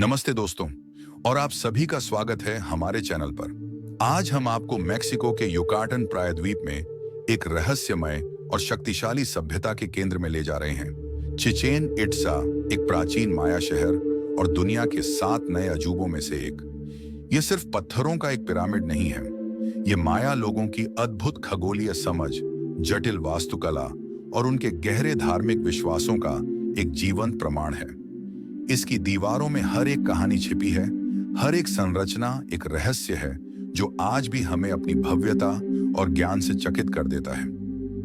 नमस्ते दोस्तों, और आप सभी का स्वागत है हमारे चैनल पर। आज हम आपको मेक्सिको के युकाटन प्रायद्वीप में एक रहस्यमय और शक्तिशाली सभ्यता के केंद्र में ले जा रहे हैं। चिचेन इट्जा एक प्राचीन माया शहर और दुनिया के 7 नए अजूबों में से एक। यह सिर्फ पत्थरों का एक पिरामिड नहीं है, ये माया लोगों की अद्भुत खगोलीय समझ, जटिल वास्तुकला और उनके गहरे धार्मिक विश्वासों का एक जीवंत प्रमाण है। इसकी दीवारों में हर एक कहानी छिपी है, हर एक संरचना एक रहस्य है जो आज भी हमें अपनी भव्यता और ज्ञान से चकित कर देता है।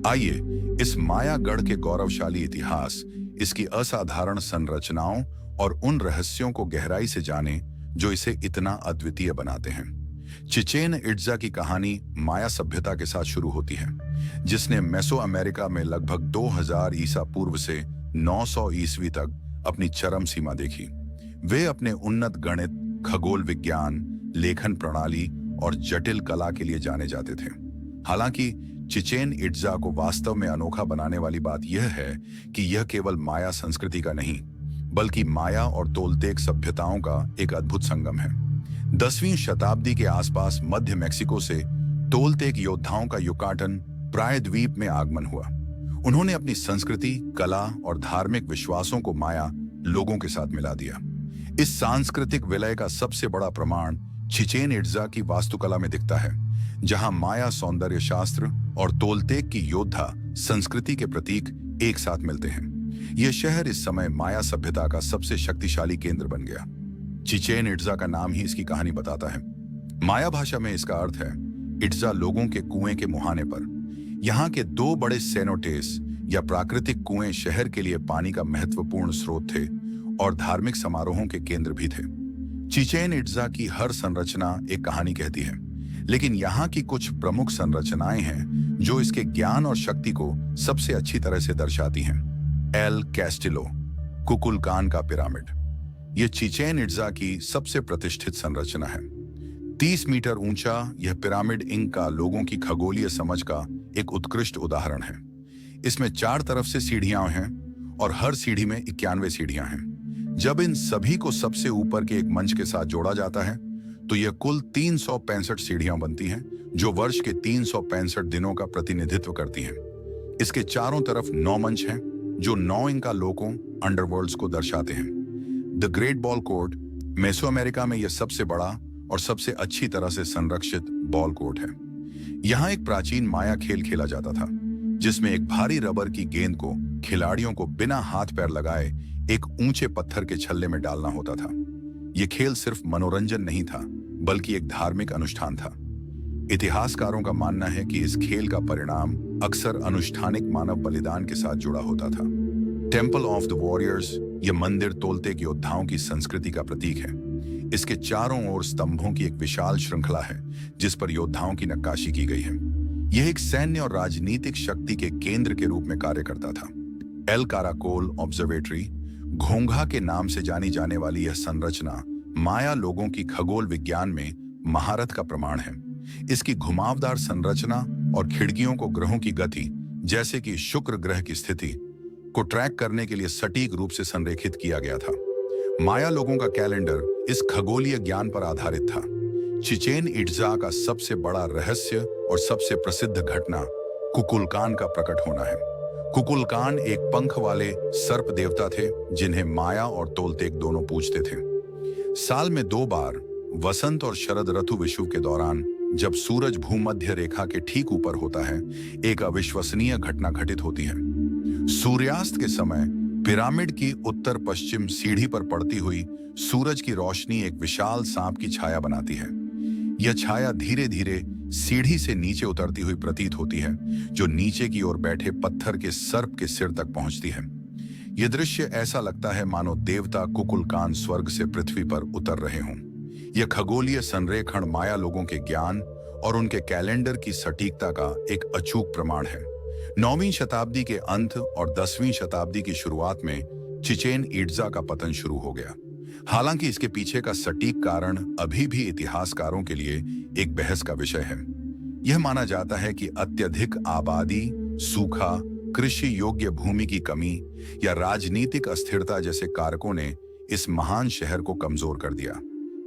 आइए इस मायागढ़ के गौरवशाली इतिहास, इसकी असाधारण संरचनाओं और उन रहस्यों को गहराई से जानें जो इसे इतना अद्वितीय बनाते हैं। चिचेन इट्जा की कहानी माया सभ्यता के साथ शुरू होती है, जिसने मेसो अमेरिका में लगभग 2000 ईसा पूर्व से 900 ईस्वी तक अपनी चरम सीमा देखी। वे अपने उन्नत गणित, खगोल विज्ञान, लेखन प्रणाली और जटिल कला के लिए जाने जाते थे। हालांकि चिचेन इट्जा को वास्तव में अनोखा बनाने वाली बात यह है कि यह केवल माया संस्कृति का नहीं, बल्कि माया और तोलतेक सभ्यताओं का एक अद्भुत संगम है। 10वीं शताब्दी के आसपास मध्य मेक्सिको से तोलतेक योद्धाओं का युकाटन प्रायद्वीप में आगमन हुआ। उन्होंने अपनी संस्कृति, कला और धार्मिक विश्वासों को माया लोगों के साथ मिला दिया। इस सांस्कृतिक विलय का सबसे बड़ा प्रमाण चिचेन इट्जा की वास्तुकला में दिखता है, जहां माया सौंदर्य शास्त्र और तोलतेक की योद्धा संस्कृति के प्रतीक एक साथ मिलते हैं। यह शहर इस समय माया सभ्यता का सबसे शक्तिशाली केंद्र बन गया। चिचेन इट्जा का नाम ही इसकी कहानी बताता है। माया भाषा में इसका अर्थ है इट्जा लोगों के कुएं के मुहाने पर। यहाँ के 2 बड़े सेनोटेस या प्राकृतिक कुएं शहर के लिए पानी का महत्वपूर्ण स्रोत थे और धार्मिक समारोहों के केंद्र भी थे। चिचेन इट्जा की हर संरचना एक कहानी कहती है, लेकिन यहाँ की कुछ प्रमुख संरचनाएं हैं जो इसके ज्ञान और शक्ति को सबसे अच्छी तरह से दर्शाती हैं। एल कैस्टिलो, कुकुलकान का पिरामिड। यह चिचेन इट्जा की सबसे प्रतिष्ठित संरचना है। 30 मीटर ऊंचा यह पिरामिड इंका लोगों की खगोलीय समझ का एक उत्कृष्ट उदाहरण है। इसमें 4 तरफ से सीढ़ियां हैं और हर सीढ़ी में 91 सीढ़ियां हैं। जब इन सभी को सबसे ऊपर के एक मंच के साथ जोड़ा जाता है तो यह कुल 365 सीढ़ियां बनती हैं, जो वर्ष के 365 दिनों का प्रतिनिधित्व करती हैं। इसके चारों तरफ 9 मंच हैं जो 9 इंका लोगों, अंडरवर्ल्ड्स को दर्शाते हैं। The great ball court meso America में यह सबसे बड़ा और सबसे अच्छी तरह से संरक्षित बॉल कोर्ट है। यहाँ एक प्राचीन माया खेल खेला जाता था, जिसमें एक भारी रबर की गेंद को खिलाड़ियों को बिना हाथ पैर लगाए एक ऊंचे पत्थर के छल्ले में डालना होता था। यह खेल सिर्फ मनोरंजन नहीं था, बल्कि एक धार्मिक अनुष्ठान था। इतिहासकारों का मानना है कि इस खेल का परिणाम अक्सर अनुष्ठानिक मानव बलिदान के साथ जुड़ा होता था। टेम्पल ऑफ द वॉरियर्स, यह मंदिर तोलतेक योद्धाओं की संस्कृति का प्रतीक है। इसके चारों ओर स्तंभों की एक विशाल श्रृंखला है जिस पर योद्धाओं की नक्काशी की गई है। यह एक सैन्य और राजनीतिक शक्ति के केंद्र के रूप में कार्य करता था। एल काराकोल ऑब्जर्वेटरी, घोंघा के नाम से जानी जाने वाली यह संरचना माया लोगों की खगोल विज्ञान में महारत का प्रमाण है। इसकी घुमावदार संरचना और खिड़कियों को ग्रहों की गति, जैसे कि शुक्र ग्रह की स्थिति को ट्रैक करने के लिए सटीक रूप से संरेखित किया गया था। माया लोगों का कैलेंडर इस खगोलीय ज्ञान पर आधारित था। चिचेन इट्जा का सबसे बड़ा रहस्य और सबसे प्रसिद्ध घटना कुकुलकान का प्रकट होना है। कुकुलकान एक पंख वाले सर्प देवता थे जिन्हें माया और तोलतेक दोनों पूजते थे। साल में 2 बार, वसंत और शरद ऋतु विषुव के दौरान, जब सूरज भूमध्य रेखा के ठीक ऊपर होता है, एक अविश्वसनीय घटना घटित होती है। सूर्यास्त के समय पिरामिड की उत्तर पश्चिम सीढ़ी पर पड़ती हुई सूरज की रोशनी एक विशाल सांप की छाया बनाती है। यह छाया धीरे धीरे सीढ़ी से नीचे उतरती हुई प्रतीत होती है, जो नीचे की ओर बैठे पत्थर के सर्प के सिर तक पहुंचती है। यह दृश्य ऐसा लगता है मानो देवता कुकुलकान स्वर्ग से पृथ्वी पर उतर रहे हों। यह खगोलीय संरेखण माया लोगों के ज्ञान और उनके कैलेंडर की सटीकता का एक अचूक प्रमाण है। 9वीं शताब्दी के अंत और 10वीं शताब्दी की शुरुआत में चिचेन इट्जा का पतन शुरू हो गया। हालांकि इसके पीछे का सटीक कारण अभी भी इतिहासकारों के लिए एक बहस का विषय है। यह माना जाता है कि अत्यधिक आबादी, सूखा, कृषि योग्य भूमि की कमी या राजनीतिक अस्थिरता जैसे कारकों ने इस महान शहर को कमजोर कर दिया।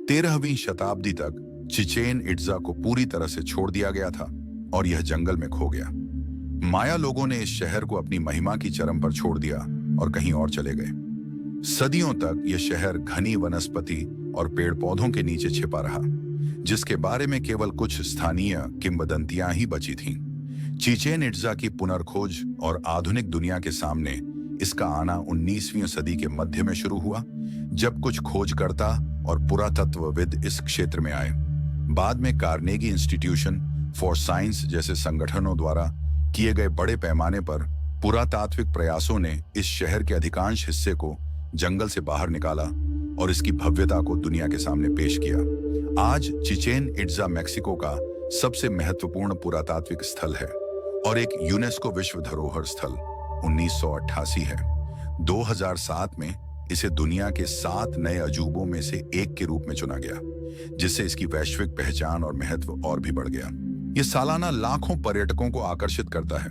13वीं शताब्दी तक चिचेन इट्जा को पूरी तरह से छोड़ दिया गया था और यह जंगल में खो गया। माया लोगों ने इस शहर को अपनी महिमा की चरम पर छोड़ दिया और कहीं और चले गए। सदियों तक यह शहर घनी वनस्पति और पेड़ पौधों के नीचे छिपा रहा, जिसके बारे में केवल कुछ स्थानीय किंवदंतियां ही बची थीं। चिचेन इट्जा की पुनर्खोज और आधुनिक दुनिया के सामने इसका आना 19वीं सदी के मध्य में शुरू हुआ, जब कुछ खोजकर्ता और पुरातत्वविद इस क्षेत्र में आए। बाद में कार्नेगी इंस्टीट्यूशन फॉर साइंस जैसे संगठनों द्वारा किए गए बड़े पैमाने पर पुरातात्विक प्रयासों ने इस शहर के अधिकांश हिस्से को जंगल से बाहर निकाला और इसकी भव्यता को दुनिया के सामने पेश किया। आज चिचेन इट्जा मेक्सिको का सबसे महत्वपूर्ण पुरातात्विक स्थल है और एक यूनेस्को विश्व धरोहर स्थल 1988 है। 2007 में इसे दुनिया के 7 नए अजूबों में से एक के रूप में चुना गया, जिससे इसकी वैश्विक पहचान और महत्व और भी बढ़ गया। यह सालाना लाखों पर्यटकों को आकर्षित करता है,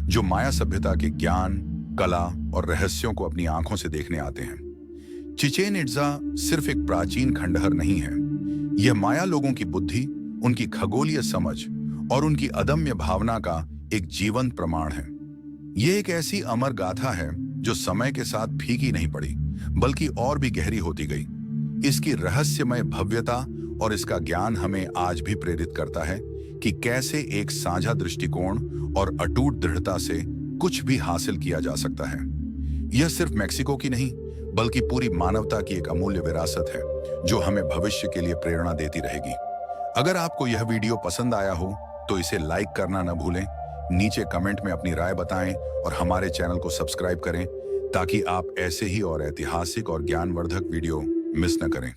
जो माया सभ्यता के ज्ञान, कला और रहस्यों को अपनी आंखों से देखने आते हैं। चिचेन इट्जा सिर्फ एक प्राचीन खंडहर नहीं है, यह माया लोगों की बुद्धि, उनकी खगोलीय समझ और उनकी अदम्य भावना का एक जीवंत प्रमाण है। यह एक ऐसी अमर गाथा है जो समय के साथ फीकी नहीं पड़ी, बल्कि और भी गहरी होती गई। इसकी रहस्यमय भव्यता और इसका ज्ञान हमें आज भी प्रेरित करता है कि कैसे एक साझा दृष्टिकोण और अटूट दृढ़ता से कुछ भी हासिल किया जा सकता है। यह सिर्फ मेक्सिको की नहीं, बल्कि पूरी मानवता की एक अमूल्य विरासत है, जो हमें भविष्य के लिए प्रेरणा देती रहेगी। अगर आपको यह वीडियो पसंद आया हो तो इसे लाइक करना न भूलें, नीचे कमेंट में अपनी राय बताएं और हमारे चैनल को सब्सक्राइब करें, ताकि आप ऐसे ही और ऐतिहासिक और ज्ञानवर्धक वीडियो मिस न करें।